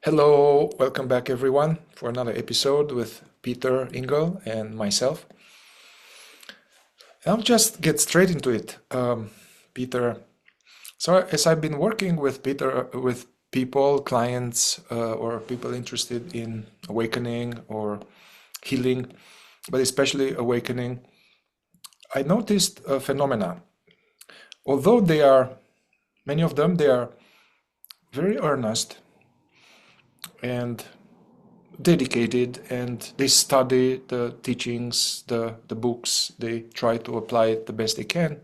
Hello, welcome back everyone for another episode with Peter, Ingle, and myself. I'll just get straight into it. Peter, so as I've been working with Peter, with people, clients, or people interested in awakening or healing, but especially awakening, I noticed a phenomena. Although many of them, they are very earnest and dedicated, and they study the teachings, the books, they try to apply it the best they can.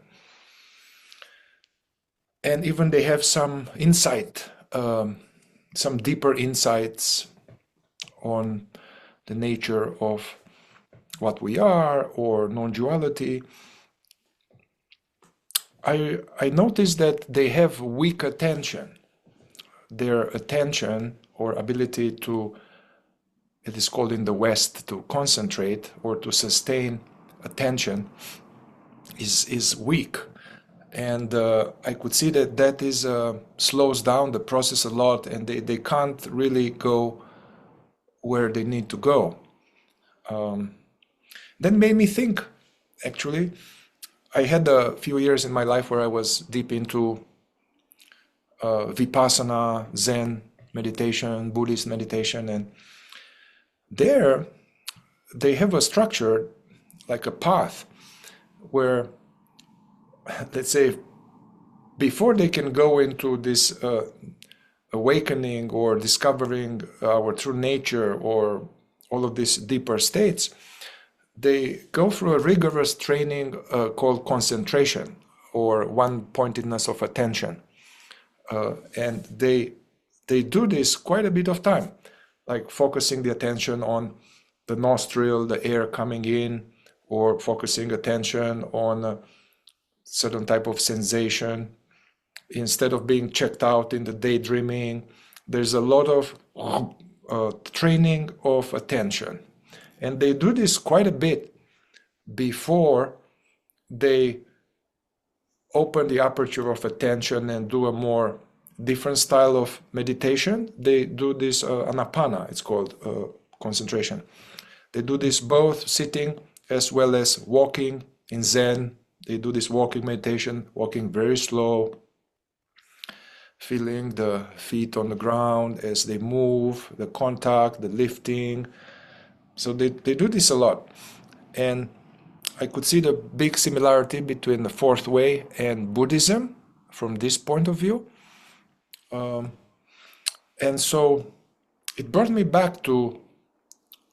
And even they have some insight, some deeper insights on the nature of what we are or non-duality. I noticed that they have weak attention. Their attention or ability to, it is called in the West, to concentrate or to sustain attention is weak. And I could see that is slows down the process a lot, and they can't really go where they need to go. That made me think, actually. I had a few years in my life where I was deep into Vipassana, Zen meditation, Buddhist meditation, and there they have a structure, like a path, where, let's say, before they can go into this awakening or discovering our true nature or all of these deeper states, they go through a rigorous training called concentration or one-pointedness of attention. And they do this quite a bit of time, like focusing the attention on the nostril, the air coming in, or focusing attention on a certain type of sensation. Instead of being checked out in the daydreaming, there's a lot of training of attention. And they do this quite a bit before they open the aperture of attention and do a more different style of meditation. They do this anapana, it's called concentration. They do this both sitting as well as walking in Zen. They do this walking meditation, walking very slow, feeling the feet on the ground as they move, the contact, the lifting. So they do this a lot. And I could see the big similarity between the fourth way and Buddhism from this point of view. And so it brought me back to,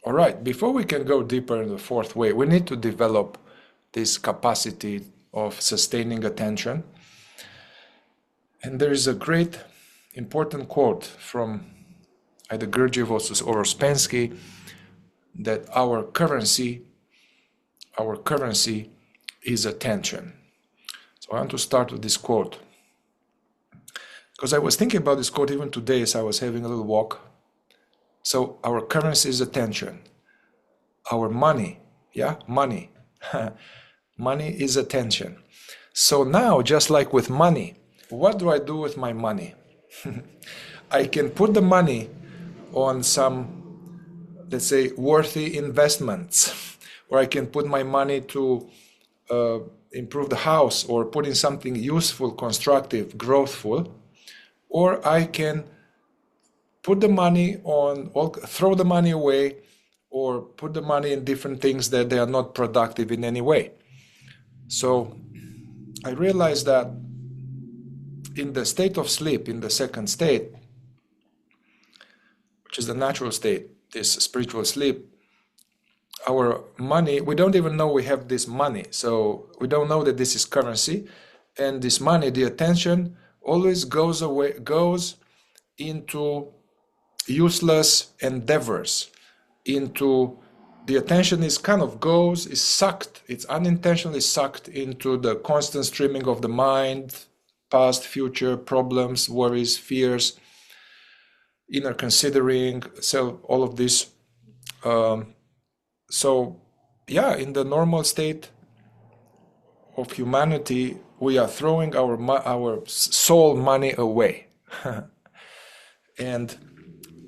all right, before we can go deeper in the fourth way, we need to develop this capacity of sustaining attention. And there is a great important quote from either Gurdjieff or Ouspensky, that our currency is attention. So I want to start with this quote, because I was thinking about this quote even today as I was having a little walk. So our currency is attention. Our money, money. Money is attention. So now, just like with money, what do I do with my money? I can put the money on some, let's say, worthy investments, or I can put my money to improve the house or put in something useful, constructive, growthful, or I can put the money on, or throw the money away, or put the money in different things that they are not productive in any way. So I realized that in the state of sleep, in the second state, which is the natural state, this spiritual sleep, our money, we don't even know we have this money. So we don't know that this is currency. And this money, the attention, always goes into useless endeavors. The attention is sucked, it's unintentionally sucked into the constant streaming of the mind, past, future, problems, worries, fears, inner considering, so all of this. In the normal state of humanity, we are throwing our soul money away. And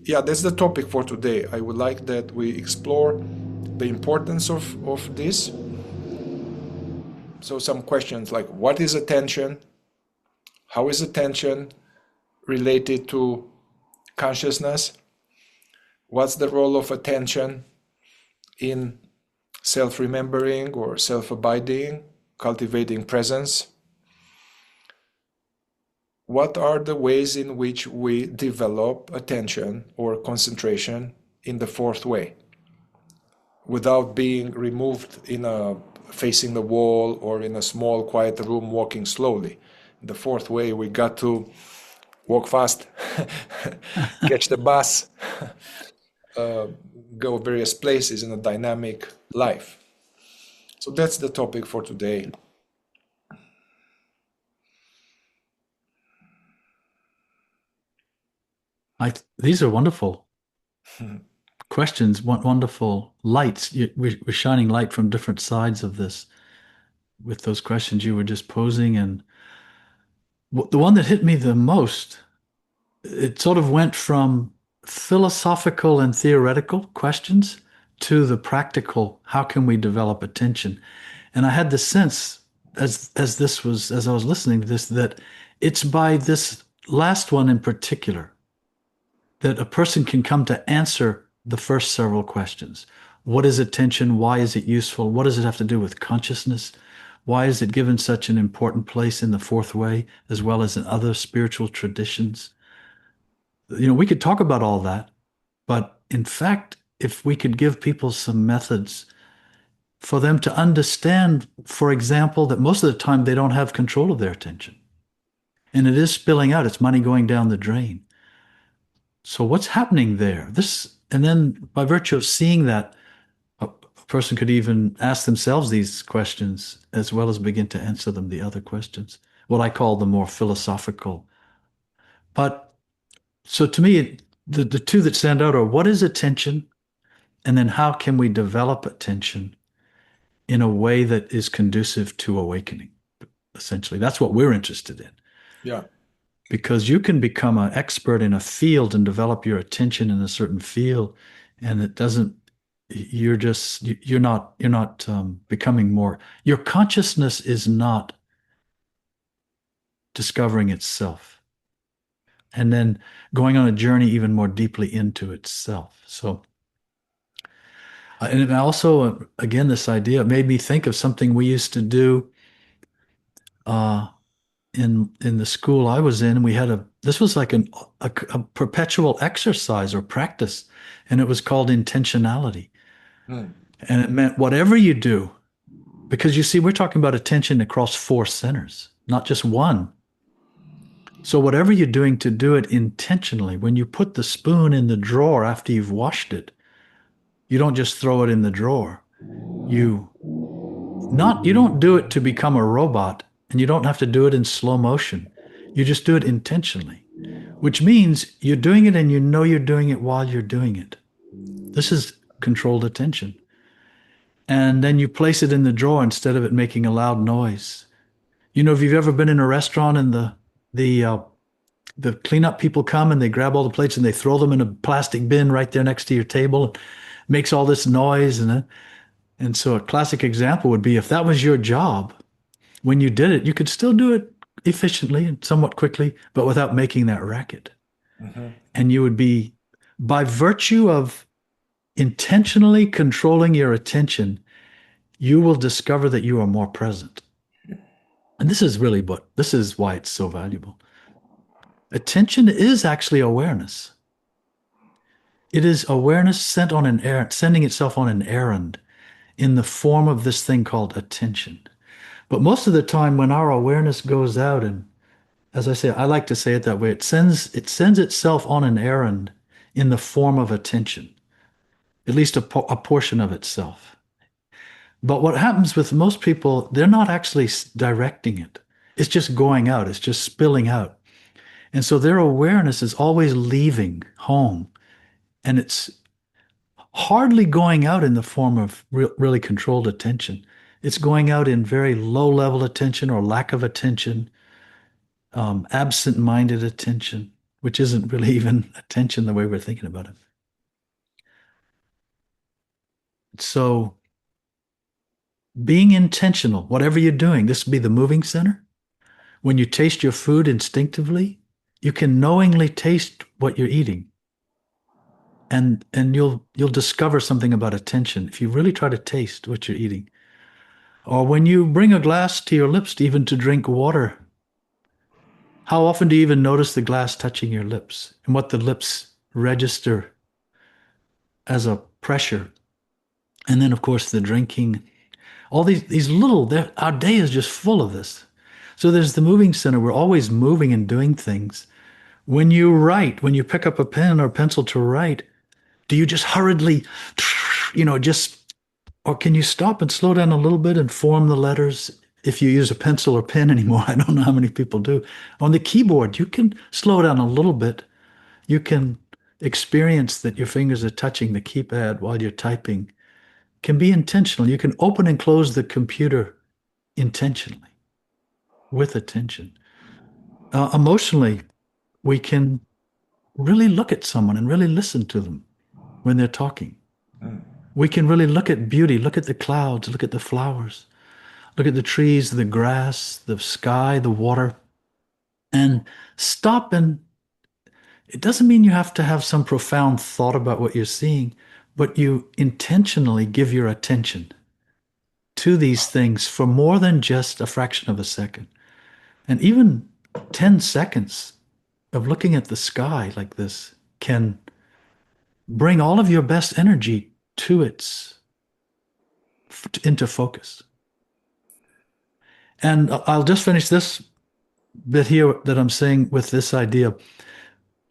yeah, that's the topic for today. I would like that we explore the importance of this. So some questions like, what is attention? How is attention related to consciousness? What's the role of attention in self-remembering or self-abiding, cultivating presence? What are the ways in which we develop attention or concentration in the fourth way without being removed in a facing the wall or in a small quiet room walking slowly? The fourth way, we got to walk fast, catch the bus, go various places in a dynamic life. So that's the topic for today. These are wonderful questions, wonderful lights. We're shining light from different sides of this with those questions you were just posing. And the one that hit me the most, it sort of went from philosophical and theoretical questions to the practical, how can we develop attention? And I had the sense as I was listening to this, that it's by this last one in particular that a person can come to answer the first several questions. What is attention? Why is it useful? What does it have to do with consciousness? Why is it given such an important place in the fourth way, as well as in other spiritual traditions? We could talk about all that, but in fact, if we could give people some methods for them to understand, for example, that most of the time they don't have control of their attention. And it is spilling out, it's money going down the drain. So what's happening there? And then by virtue of seeing that, a person could even ask themselves these questions as well as begin to answer them, the other questions, what I call the more philosophical. But so to me, the two that stand out are what is attention? And then how can we develop attention in a way that is conducive to awakening? Essentially, that's what we're interested in. Yeah. Because you can become an expert in a field and develop your attention in a certain field, and it doesn't. You're not becoming more. Your consciousness is not discovering itself, and then going on a journey even more deeply into itself. So, and also, again, this idea made me think of something we used to do in the school I was in. We had this was like a perpetual exercise or practice, and it was called intentionality. Mm. And it meant whatever you do, because you see, we're talking about attention across four centers, not just one. So whatever you're doing, to do it intentionally. When you put the spoon in the drawer after you've washed it, you don't just throw it in the drawer. You don't do it to become a robot, and you don't have to do it in slow motion. You just do it intentionally, which means you're doing it and you know you're doing it while you're doing it. This is controlled attention. And then you place it in the drawer instead of it making a loud noise. If you've ever been in a restaurant and the cleanup people come and they grab all the plates and they throw them in a plastic bin right there next to your table, it makes all this noise. And so a classic example would be, if that was your job, when you did it, you could still do it efficiently and somewhat quickly, but without making that racket. Mm-hmm. And you would be, by virtue of intentionally controlling your attention, you will discover that you are more present. And this is why it's so valuable. Attention is actually awareness. It is awareness sending itself on an errand in the form of this thing called attention. But most of the time when our awareness goes out, and as I say, I like to say it that way, it sends itself on an errand in the form of attention, at least a portion of itself. But what happens with most people, they're not actually directing it. It's just going out. It's just spilling out. And so their awareness is always leaving home. And it's hardly going out in the form of really controlled attention. It's going out in very low level attention or lack of attention, absent-minded attention. which isn't really even attention the way we're thinking about it. So being intentional, whatever you're doing, this would be the moving center. When you taste your food instinctively, you can knowingly taste what you're eating. And you'll discover something about attention if you really try to taste what you're eating. Or when you bring a glass to your lips, even to drink water, how often do you even notice the glass touching your lips and what the lips register as a pressure? And then, of course, the drinking, all these little, our day is just full of this. So there's the moving center. We're always moving and doing things. When you write, when you pick up a pen or pencil to write, do you just hurriedly, or can you stop and slow down a little bit and form the letters? If you use a pencil or pen anymore, I don't know how many people do. On the keyboard, you can slow down a little bit. You can experience that your fingers are touching the keypad while you're typing. Can be intentional. You can open and close the computer intentionally with attention. Emotionally, we can really look at someone and really listen to them when they're talking. We can really look at beauty, look at the clouds, look at the flowers, look at the trees, the grass, the sky, the water, and stop. And it doesn't mean you have to have some profound thought about what you're seeing, but you intentionally give your attention to these things for more than just a fraction of a second. And even 10 seconds of looking at the sky like this can bring all of your best energy to into focus. And I'll just finish this bit here that I'm saying with this idea.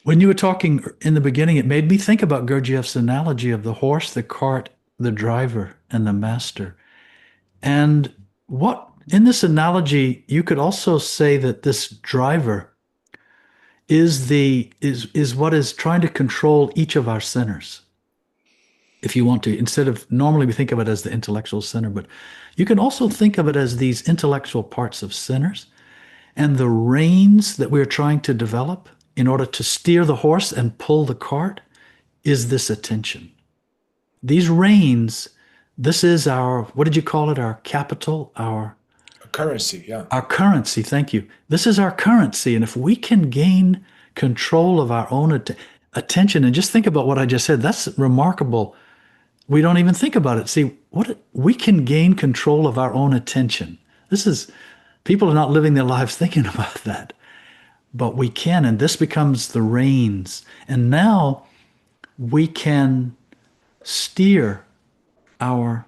When you were talking in the beginning, it made me think about Gurdjieff's analogy of the horse, the cart, the driver, and the master. And what in this analogy, you could also say that this driver is what is trying to control each of our centers. If you want to, instead of normally we think of it as the intellectual center, but you can also think of it as these intellectual parts of centers and the reins that we're trying to develop in order to steer the horse and pull the cart is this attention. These reins, this is our, what did you call it? Our capital, our currency, yeah. Our currency, thank you. This is our currency. And if we can gain control of our own attention, and just think about what I just said, that's remarkable. We don't even think about it. See, we can gain control of our own attention. People are not living their lives thinking about that. But we can, and this becomes the reins. And now we can steer our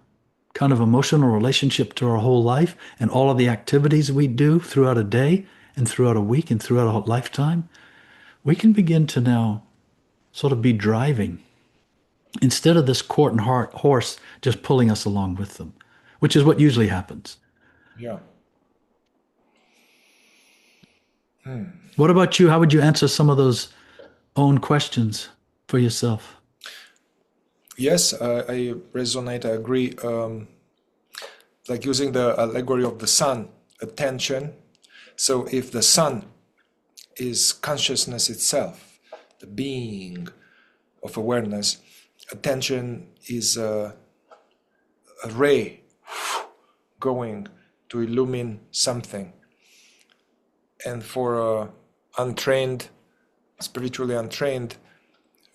kind of emotional relationship to our whole life and all of the activities we do throughout a day and throughout a week and throughout a lifetime. We can begin to now sort of be driving instead of this cart and horse just pulling us along with them, which is what usually happens. Yeah. What about you? How would you answer some of those own questions for yourself? Yes, I resonate, I agree. Like using the allegory of the sun, attention. So if the sun is consciousness itself, the being of awareness, attention is a ray going to illumine something. And for an untrained, spiritually untrained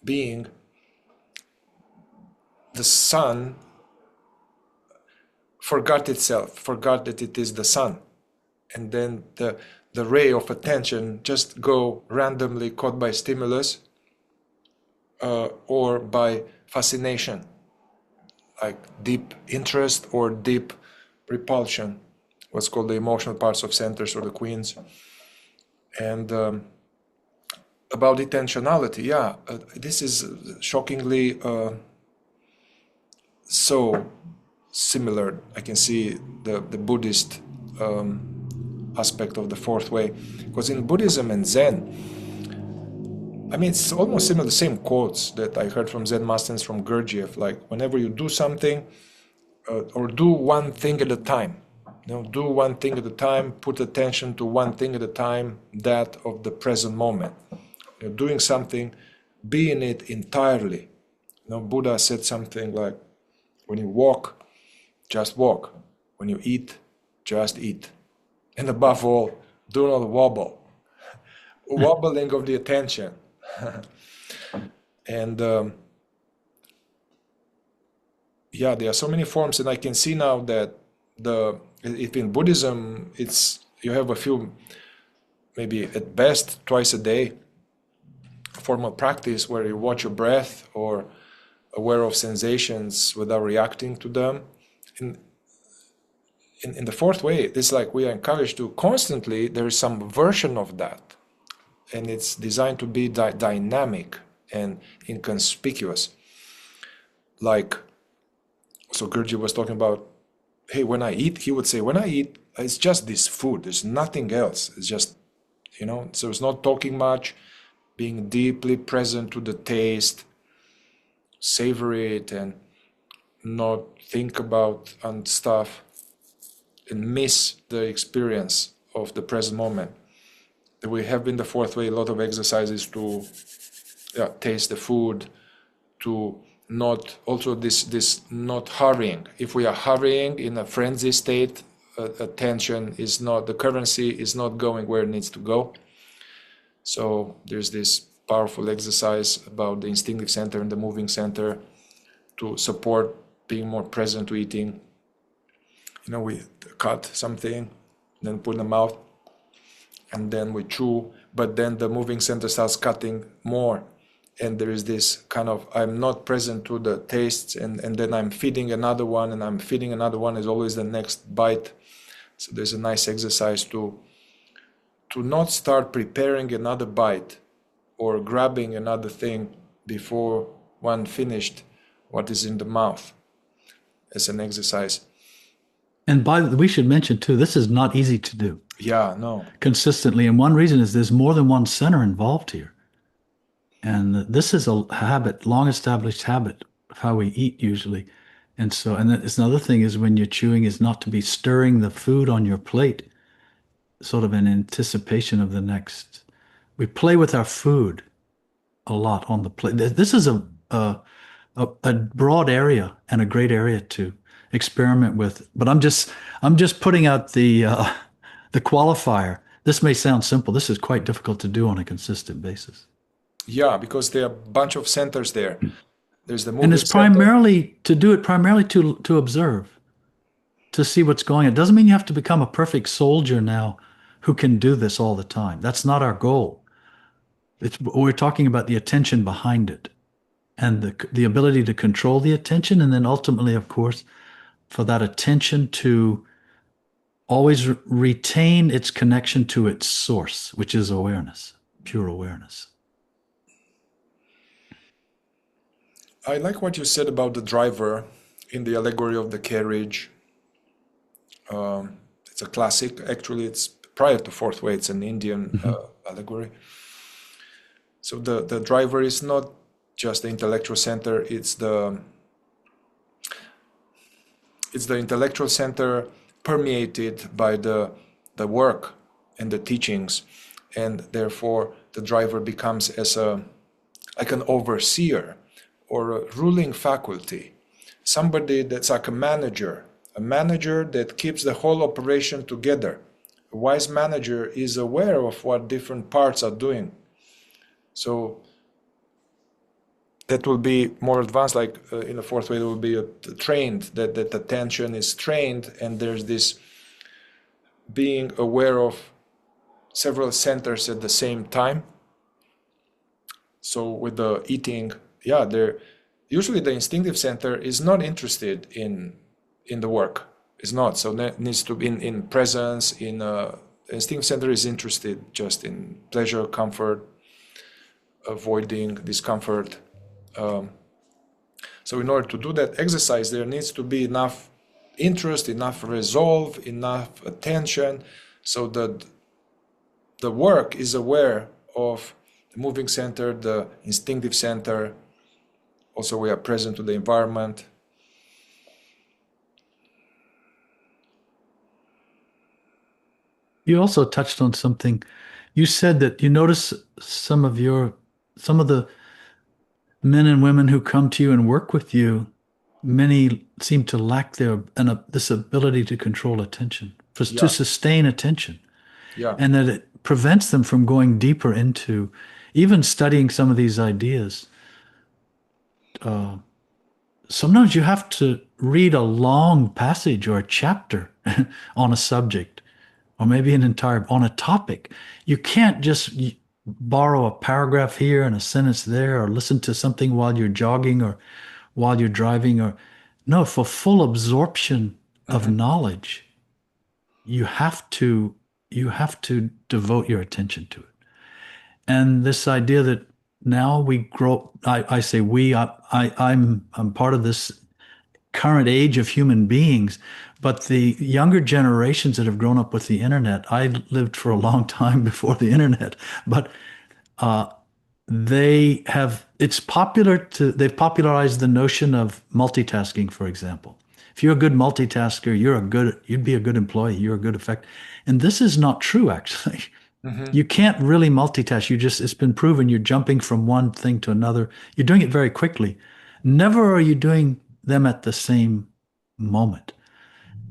being, the sun forgot itself, forgot that it is the sun. And then the ray of attention just go randomly caught by stimulus or by fascination, like deep interest or deep repulsion, what's called the emotional parts of centers or the queens. And about intentionality, this is shockingly so similar. I can see the Buddhist aspect of the fourth way, because in Buddhism and Zen, I mean, it's almost similar, the same quotes that I heard from Zen masters, from Gurdjieff, like whenever you do something or do one thing at a time, do one thing at a time, put attention to one thing at a time, that of the present moment. doing something, be in it entirely. Buddha said something like, when you walk, just walk. When you eat, just eat. And above all, do not wobble. Wobbling of the attention. And yeah, there are so many forms, and I can see now that in Buddhism, you have a few, maybe at best twice a day, formal practice where you watch your breath or aware of sensations without reacting to them. In the fourth way, it's like we are encouraged to constantly, there is some version of that, and it's designed to be dynamic and inconspicuous. Like, so Gurdjieff was talking about, hey, when I eat, he would say, when I eat, it's just this food, there's nothing else. It's just, so it's not talking much, being deeply present to the taste, savor it, and not think about and stuff, and miss the experience of the present moment. We have in the fourth way a lot of exercises to taste the food, to not, also this not hurrying. If we are hurrying in a frenzy state, attention is not, the currency is not going where it needs to go. So there's this powerful exercise about the instinctive center and the moving center to support being more present to eating. We cut something, then put in the mouth, and then we chew, but then the moving center starts cutting more. And there is this kind of, I'm not present to the tastes, and then I'm feeding another one, and I'm feeding another one is always the next bite. So there's a nice exercise to not start preparing another bite or grabbing another thing before one finished what is in the mouth, as an exercise. And we should mention too, this is not easy to do. Yeah, no. Consistently. And one reason is there's more than one center involved here. And this is a habit, long established habit of how we eat usually. And so, and it's another thing is when you're chewing is not to be stirring the food on your plate, sort of in anticipation of the next. We play with our food a lot on the plate. This is a broad area and a great area to experiment with. But I'm just putting out the qualifier. This may sound simple. This is quite difficult to do on a consistent basis. Yeah, because there are a bunch of centers there. There's the moving And it's primarily to do it primarily to observe, to see what's going on. It doesn't mean you have to become a perfect soldier now who can do this all the time. That's not our goal. We're talking about the attention behind it and the ability to control the attention, and then ultimately, of course, for that attention to always retain its connection to its source, which is awareness, pure awareness. I like what you said about the driver in the allegory of the carriage. It's a classic. Actually, it's prior to fourth way. It's an Indian allegory. So the driver is not just the intellectual center. It's the intellectual center permeated by the work and the teachings, and therefore the driver becomes like an overseer or a ruling faculty, somebody that's like a manager that keeps the whole operation together. A wise manager is aware of what different parts are doing. So that will be more advanced, like in the fourth way, it will be trained, that attention is trained, and there's this being aware of several centers at the same time. So with the eating, usually the instinctive center is not interested in the work. It's not. So that needs to be in presence. The instinctive center is interested just in pleasure, comfort, avoiding discomfort. So in order to do that exercise, there needs to be enough interest, enough resolve, enough attention, so that the work is aware of the moving center, the instinctive center. Also, we are present to the environment. You also touched on something You said that you notice some of the men and women who come to you and work with you, many seem to lack this ability to control attention, to Yeah, sustain attention, yeah, and that it prevents them from going deeper into even studying some of these ideas. Uh, Sometimes you have to read a long passage or a chapter on a subject, or maybe an entire on a topic. You can't just borrow a paragraph here and a sentence there, or listen to something while you're jogging or while you're driving, or no, for full absorption of hmm, knowledge, you have to you have to devote your attention to it. And this idea that now we grow, I say we, I'm part of this current age of human beings, but the younger generations that have grown up with the internet, I lived for a long time before the internet, but uh, they've popularized the notion of multitasking, for example. If you're a good multitasker, you'd be a good employee, you're a good effect. And this is not true, actually. hmm, You can't really multitask. It's been proven you're jumping from one thing to another. You're doing it very quickly. Never are you doing them at the same moment.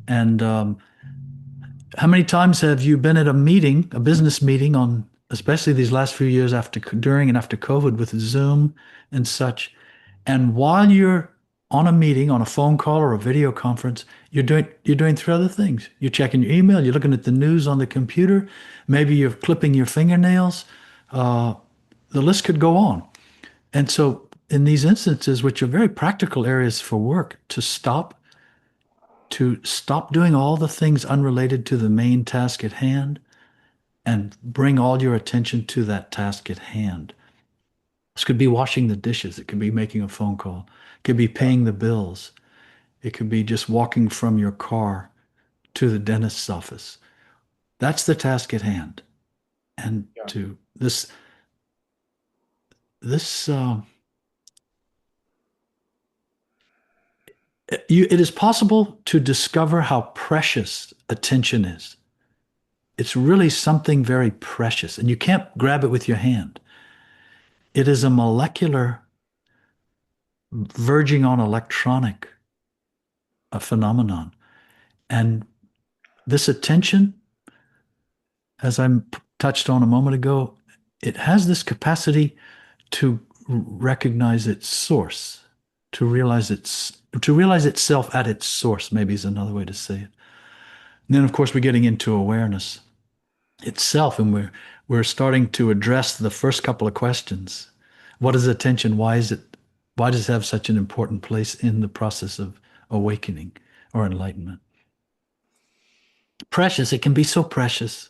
And how many times have you been at a meeting, a business meeting especially these last few years during and after COVID with Zoom and such, and while you're on a meeting, on a phone call or a video conference, you're doing three other things. You're checking your email, you're looking at the news on the computer, maybe you're clipping your fingernails. Uh, the list could go on. And so in these instances, which are very practical areas for work, to stop doing all the things unrelated to the main task at hand and bring all your attention to that task at hand. This could be washing the dishes. It could be making a phone call. It could be yeah, paying the bills. It could be just walking from your car to the dentist's office. That's the task at hand. And yeah, to this, it is possible to discover how precious attention is. It's really something very precious, and you can't grab it with your hand. It is a molecular, verging on electronic, a phenomenon. And this attention, as I touched on a moment ago, it has this capacity to recognize its source, to realize itself at its source, maybe is another way to say it. And then, of course, we're getting into awareness itself, and we're starting to address the first couple of questions. What is attention? Why does it have such an important place in the process of awakening or enlightenment? Precious, it can be so precious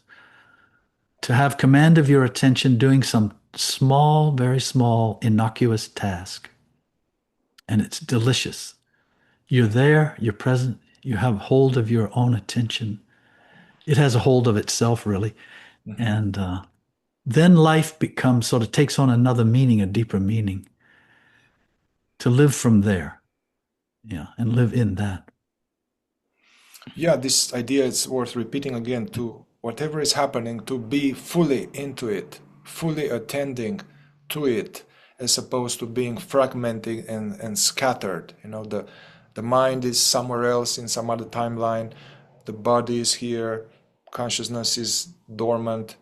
to have command of your attention doing some small, very small, innocuous task. And it's delicious. You're there, you're present, you have hold of your own attention. It has a hold of itself, really. hmm, And then life becomes sort of takes on another meaning, a deeper meaning, to live from there, yeah, and live in that. yeah. This idea is worth repeating again, to whatever is happening, to be fully into it, fully attending to it, as opposed to being fragmented and scattered. The mind is somewhere else in some other timeline, the body is here, consciousness is dormant.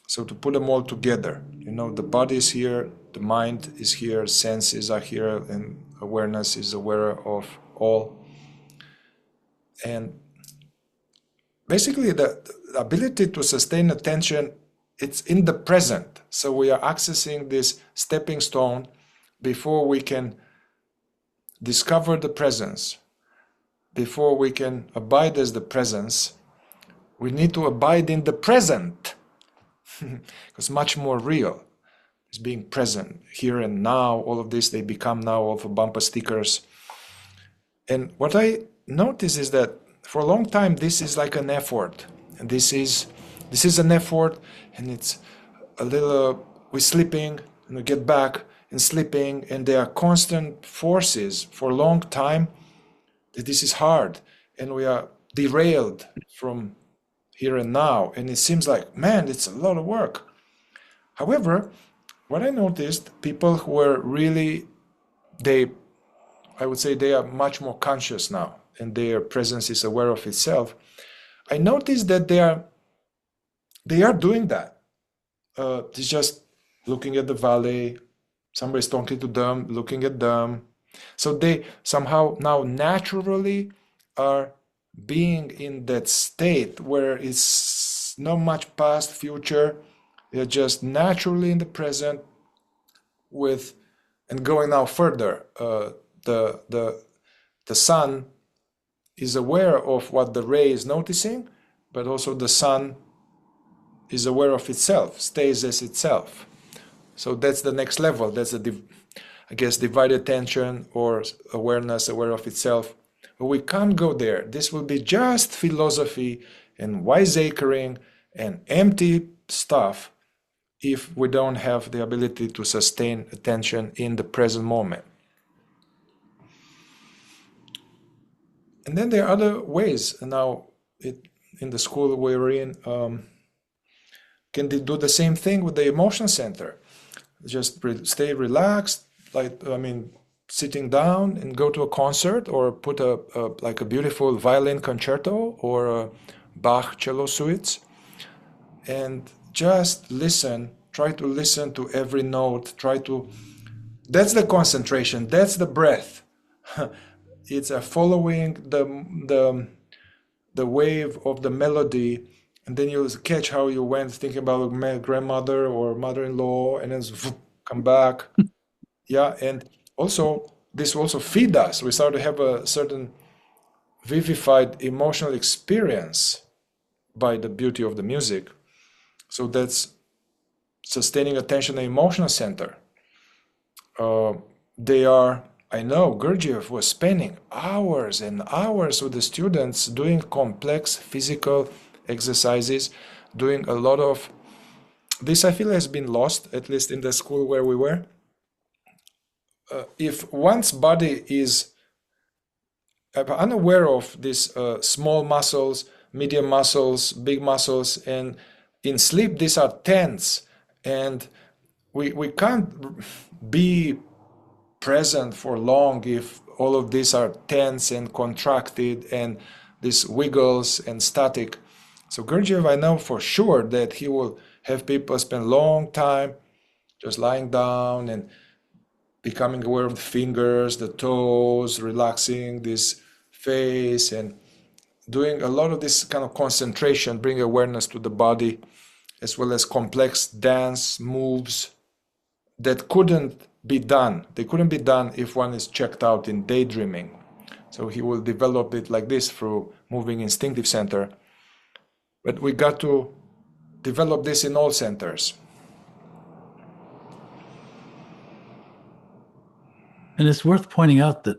So to put them all together, the body is here, the mind is here, senses are here, and awareness is aware of all. And basically, the ability to sustain attention, it's in the present. So we are accessing this stepping stone before we can discover the presence, before we can abide as the presence. We need to abide in the present because much more real is being present here and now. All of this, they become now all of bumper stickers. And what I notice is that for a long time, this is like an effort. And this is an effort, and it's a little, we're sleeping, and we get back and sleeping, and there are constant forces for a long time that this is hard, and we are derailed from here and now. And it seems like, man, it's a lot of work. However, what I noticed, people who are really, I would say they are much more conscious now, and their presence is aware of itself. I noticed that they are doing that. It's just looking at the valley, somebody's talking to them, looking at them. So they somehow now naturally are being in that state where it's not much past, future. They're just naturally in the present with, and going now further. The sun is aware of what the ray is noticing, but also the sun is aware of itself, stays as itself. So that's the next level. That's I guess divided attention or awareness, aware of itself. But we can't go there. This will be just philosophy and wiseacring and empty stuff if we don't have the ability to sustain attention in the present moment. And then there are other ways. Now, in the school we were in, can they do the same thing with the emotion center? Just stay relaxed, sitting down and go to a concert, or put like a beautiful violin concerto or a Bach cello suites, and just listen. Try to listen to every note. That's the concentration. That's the breath. It's following the wave of the melody, and then you'll catch how you went thinking about my grandmother or mother-in-law, and then come back. Yeah, and also this will also feed us. We start to have a certain vivified emotional experience by the beauty of the music. So that's sustaining attention and emotional center. I know Gurdjieff was spending hours and hours with the students doing complex physical exercises, doing a lot of this. I feel has been lost, at least in the school where we were. If one's body is unaware of these small muscles, medium muscles, big muscles, and in sleep these are tense, and we can't be present for long if all of these are tense and contracted and these wiggles and static. So Gurdjieff, I know for sure that he will have people spend long time just lying down and becoming aware of the fingers, the toes, relaxing this face, and doing a lot of this kind of concentration, bring awareness to the body, as well as complex dance moves that couldn't be done. They couldn't be done if one is checked out in daydreaming. So he will develop it like this through moving instinctive center. But we got to develop this in all centers. And it's worth pointing out that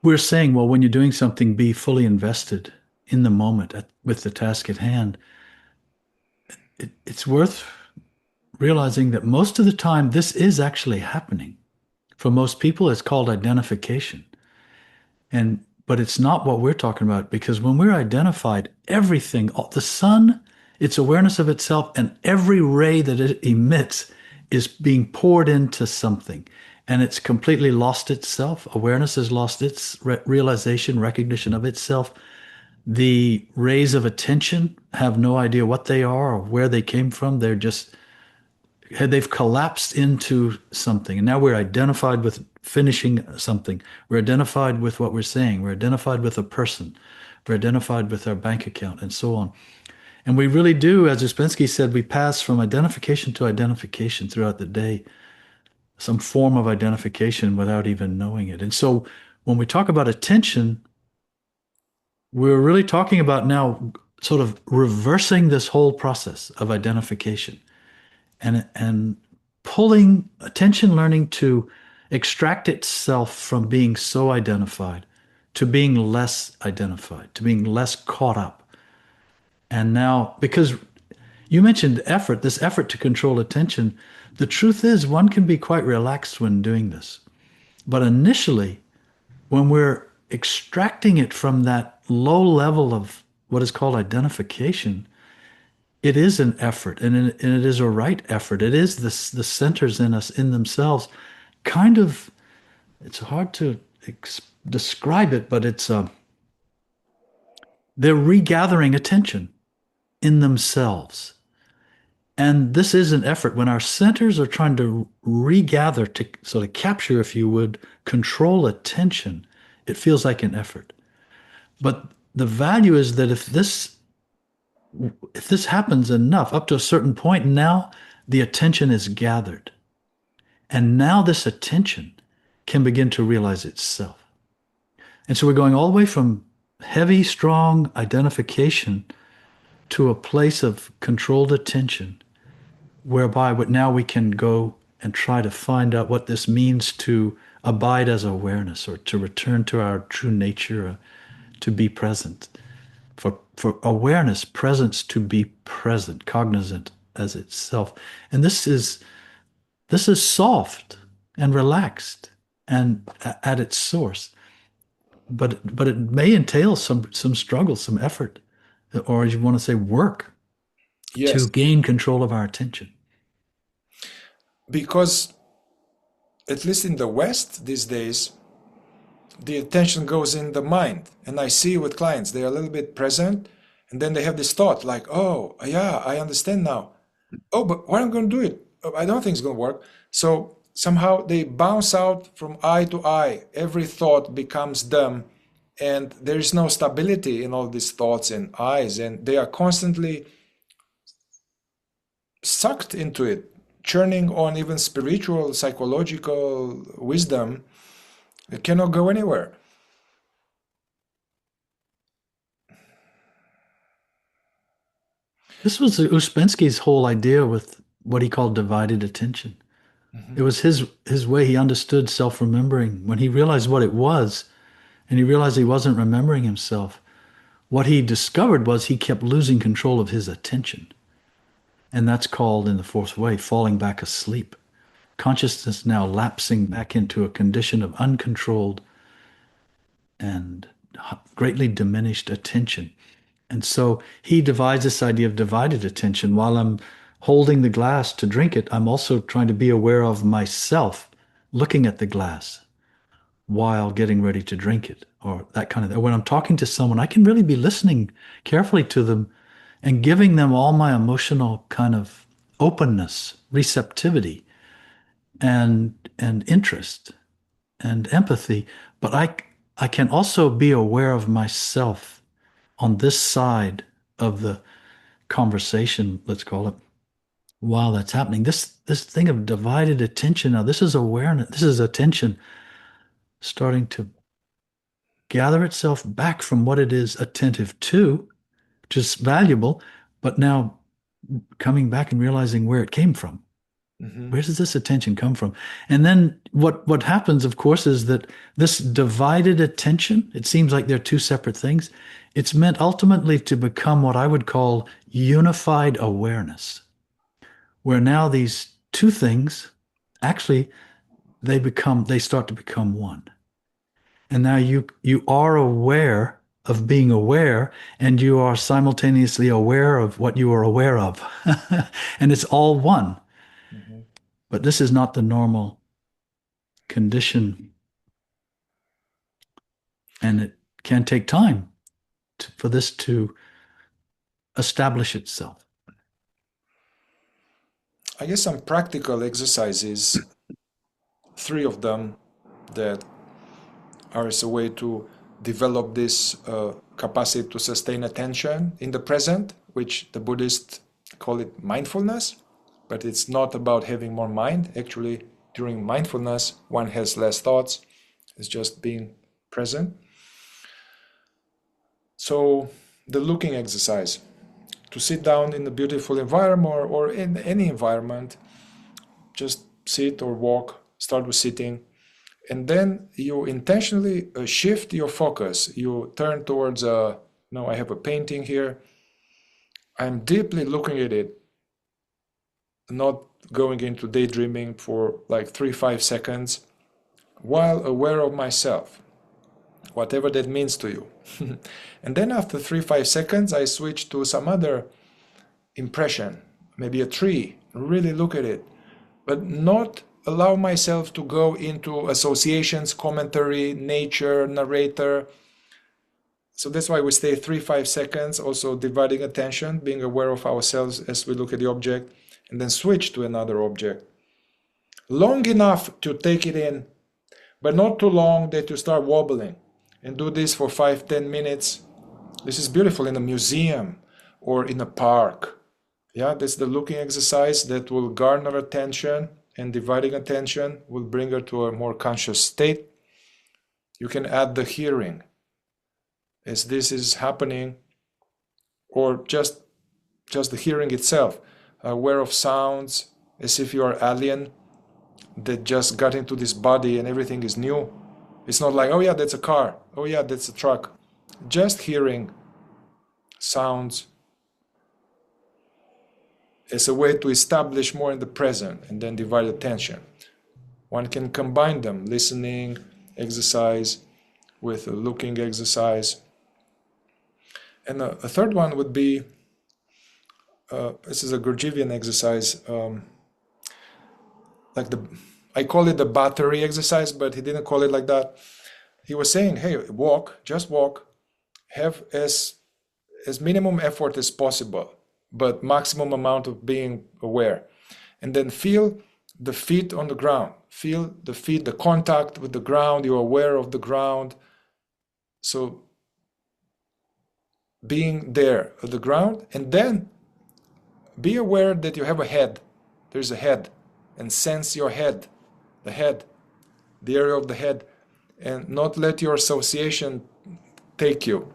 we're saying, well, when you're doing something, be fully invested in the moment with the task at hand. It's worth realizing that most of the time this is actually happening. For most people, it's called identification. But it's not what we're talking about, because when we're identified, everything, the sun, its awareness of itself, and every ray that it emits is being poured into something. And it's completely lost itself. Awareness has lost its realization, recognition of itself. The rays of attention have no idea what they are or where they came from. They've collapsed into something. And now we're identified with finishing something. We're identified with what we're saying. We're identified with a person. We're identified with our bank account, and so on. And we really do, as Ouspensky said, we pass from identification to identification throughout the day, some form of identification without even knowing it. And so when we talk about attention, we're really talking about now sort of reversing this whole process of identification and pulling attention, learning to extract itself from being so identified to being less identified, to being less caught up. And now, because you mentioned effort, this effort to control attention, the truth is one can be quite relaxed when doing this. But initially, when we're extracting it from that low level of what is called identification, it is an effort, and it is a right effort. It is the centers in us in themselves. Kind of, it's hard to describe it, but they're regathering attention in themselves. And this is an effort when our centers are trying to regather to sort of capture, if you would, control attention. It feels like an effort. But the value is that if this happens enough up to a certain point, now the attention is gathered. And now this attention can begin to realize itself. And so we're going all the way from heavy, strong identification to a place of controlled attention, whereby now we can go and try to find out what this means to abide as awareness, or to return to our true nature, to be present. For awareness, presence, to be present, cognizant as itself. And this is soft and relaxed and at its source. But it may entail some struggle, some effort, or as you want to say, work to Yes, gain control of our attention. because at least in the West these days, the attention goes in the mind. And I see with clients, they're a little bit present, and then they have this thought like, oh, yeah, I understand now. Oh, but what am I going to do it? Oh, I don't think it's going to work. So somehow they bounce out from eye to eye. Every thought becomes them, and there is no stability in all these thoughts and eyes, and they are constantly sucked into it, churning on even spiritual, psychological wisdom. It cannot go anywhere. This was Ouspensky's whole idea with what he called divided attention. It Mhm. was his way he understood self-remembering. When he realized what it was, and he realized he wasn't remembering himself, what he discovered was he kept losing control of his attention. And that's called, in the fourth way, falling back asleep. Consciousness now lapsing back into a condition of uncontrolled and greatly diminished attention. And so he divides this idea of divided attention. While I'm holding the glass to drink it, I'm also trying to be aware of myself looking at the glass while getting ready to drink it, or that kind of thing. When I'm talking to someone, I can really be listening carefully to them and giving them all my emotional kind of openness, receptivity, and interest and empathy. But I can also be aware of myself on this side of the conversation, let's call it, while that's happening. This thing of divided attention, now this is awareness, this is attention starting to gather itself back from what it is attentive to, which is valuable, but now coming back and realizing where it came from. Mhm. Where does this attention come from? And then what happens, of course, is that this divided attention, it seems like they're two separate things. It's meant ultimately to become what I would call unified awareness, where now these two things actually they start to become one. And now you are aware of being aware, and you are simultaneously aware of what you are aware of. And it's all one. Mhm. But this is not the normal condition, and it can take time for this to establish itself. I guess some practical exercises, three of them that are as a way to develop this capacity to sustain attention in the present, which the Buddhists call it mindfulness, but it's not about having more mind. Actually, during mindfulness, one has less thoughts. It's just being present. So the looking exercise, to sit down in a beautiful environment or in any environment, just sit or walk, start with sitting, and then you intentionally shift your focus. You turn towards no, I have a painting here. I'm deeply looking at it, not going into daydreaming for like 3-5 seconds, while aware of myself, whatever that means to you. And then after 3-5 seconds, I switch to some other impression, maybe a tree, really look at it, but not allow myself to go into associations, commentary, nature, narrator. So that's why we stay 3-5 seconds, also dividing attention, being aware of ourselves as we look at the object, and then switch to another object. Long enough to take it in, but not too long that you start wobbling. And do this for 5-10 minutes. This is beautiful in a museum or in a park. Yeah, that's the looking exercise that will garner attention, and dividing attention will bring her to a more conscious state. You can add the hearing as this is happening, or just the hearing itself, aware of sounds as if you are alien that just got into this body and everything is new. It's not like, oh yeah, that's a car, oh yeah, that's a truck. Just hearing sounds as a way to establish more in the present and then divide attention. One can combine them, listening exercise with a looking exercise. And a third one would be, this is a Gurdjieffian exercise, I call it the battery exercise, but he didn't call it like that. He was saying, hey, walk, just walk, have as minimum effort as possible, but maximum amount of being aware. And then feel the feet on the ground, feel the feet, the contact with the ground, you're aware of the ground. So being there at the ground, and then be aware that you have a head. There's a head, and sense your head, the head, the area of the head, and not let your association take you.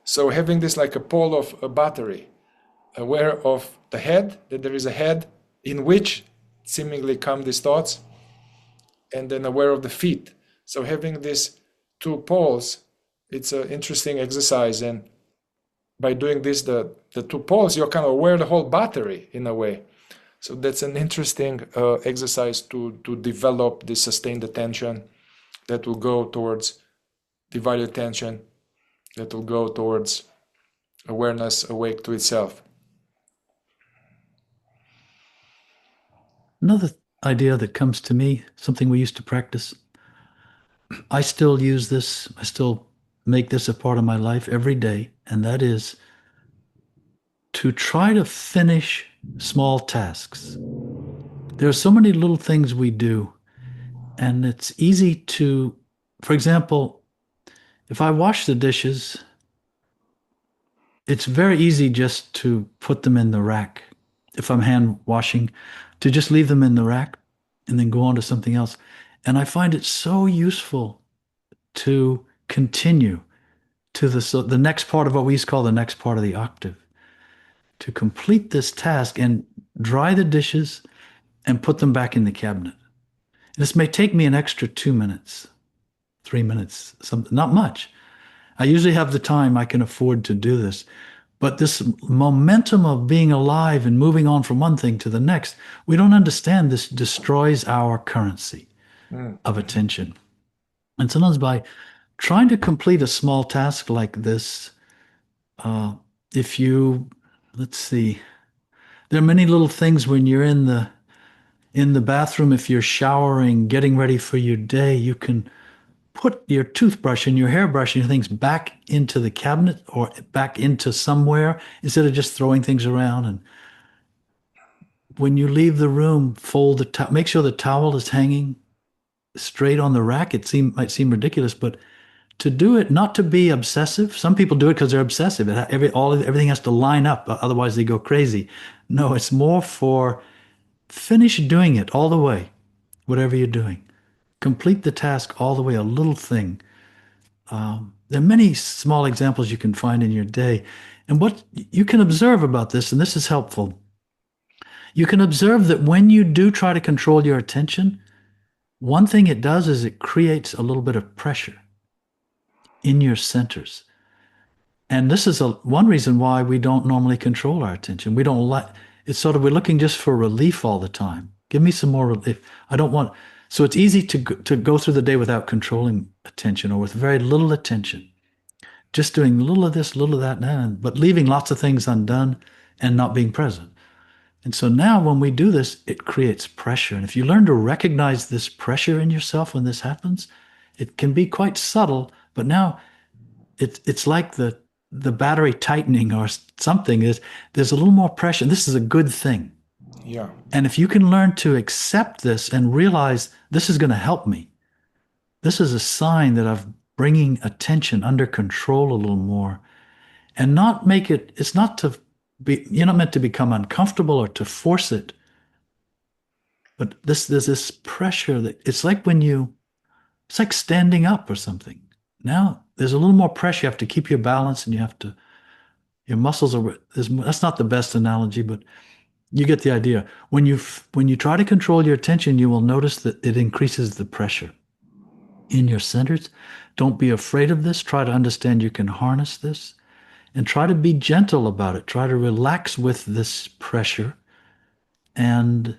So having this like a pole of a battery, aware of the head, that there is a head in which seemingly come these thoughts, and then aware of the feet. So having these two poles, it's an interesting exercise, and by doing this, the two poles, you're kind of aware of the whole battery in a way. So that's an interesting exercise to develop this sustained attention that will go towards divided attention, that will go towards awareness awake to itself. Another idea that comes to me, something we used to practice, I still use this, I still make this a part of my life every day, and that is to try to finish small tasks. There are so many little things we do, and it's easy to, for example, if I wash the dishes, it's very easy just to put them in the rack. If I'm hand washing, to just leave them in the rack and then go on to something else. And I find it so useful to continue to the next part of what we used to call the next part of the octave, to complete this task and dry the dishes and put them back in the cabinet. And this may take me an extra 2 minutes, 3 minutes, not much. I usually have the time I can afford to do this. But this momentum of being alive and moving on from one thing to the next, we don't understand this destroys our currency of attention. And sometimes by trying to complete a small task like this, if you, let's see, there are many little things when you're in the bathroom, if you're showering, getting ready for your day, you can put your toothbrush and your hairbrush and your things back into the cabinet or back into somewhere instead of just throwing things around. And when you leave the room, fold the towel, make sure the towel is hanging straight on the rack. Might seem ridiculous, but to do it, not to be obsessive. Some people do it because they're obsessive. Everything has to line up, otherwise they go crazy. No, it's more for finish doing it all the way, whatever you're doing. Complete the task all the way, a little thing. There are many small examples you can find in your day. And what you can observe about this, and this is helpful, you can observe that when you do try to control your attention, one thing it does is it creates a little bit of pressure in your centers. And this is one reason why we don't normally control our attention. We don't like, it's sort of, we're looking just for relief all the time. Give me some more relief. So it's easy to go through the day without controlling attention or with very little attention. Just doing little of this, little of that, but leaving lots of things undone and not being present. And so now when we do this, it creates pressure. And if you learn to recognize this pressure in yourself when this happens, it can be quite subtle, but now it's like the battery tightening or something is there's a little more pressure. This is a good thing. Yeah. And if you can learn to accept this and realize this is going to help me, this is a sign that I'm bringing attention under control a little more and not make it, it's not to be, you're not meant to become uncomfortable or to force it. But there's this pressure that it's like it's like standing up or something. Now there's a little more pressure. You have to keep your balance and your muscles are, that's not the best analogy, but you get the idea. When you try to control your attention, you will notice that it increases the pressure in your centers. Don't be afraid of this. Try to understand you can harness this and try to be gentle about it. Try to relax with this pressure. And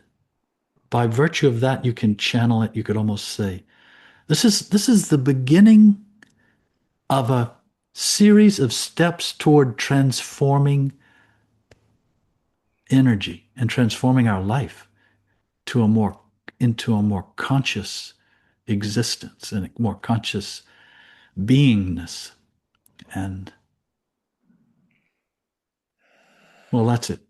by virtue of that, you can channel it. You could almost say, this is the beginning of a series of steps toward transforming energy and transforming our life to into a more conscious existence and a more conscious beingness. And well, that's it.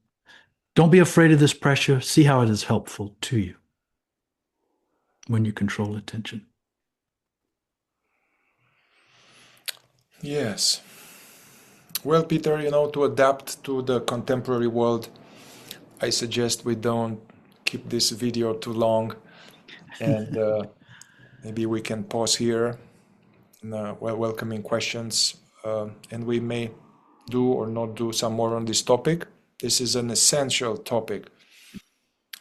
Don't be afraid of this pressure. See how it is helpful to you when you control attention. Yes. Well, Peter, to adapt to the contemporary world, I suggest we don't keep this video too long, and maybe we can pause here, while welcoming questions, and we may do or not do some more on this topic. This is an essential topic.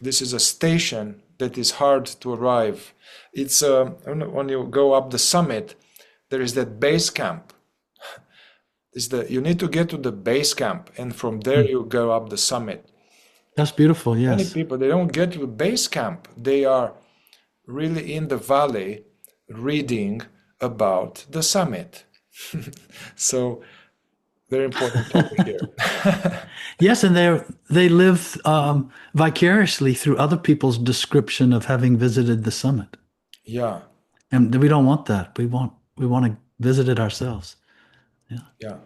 This is a station that is hard to arrive. It's when you go up the summit, there is that base camp. You need to get to the base camp, and from there you go up the summit. That's beautiful, Many yes. people, they don't get to the base camp. They are really in the valley reading about the summit. So, very important topic here. Yes, and they live vicariously through other people's description of having visited the summit. Yeah, And we don't want that. We want to visit it ourselves. Yeah. yeah.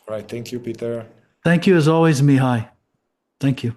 Right. Thank you, Peter. Thank you as always, Mihai. Thank you.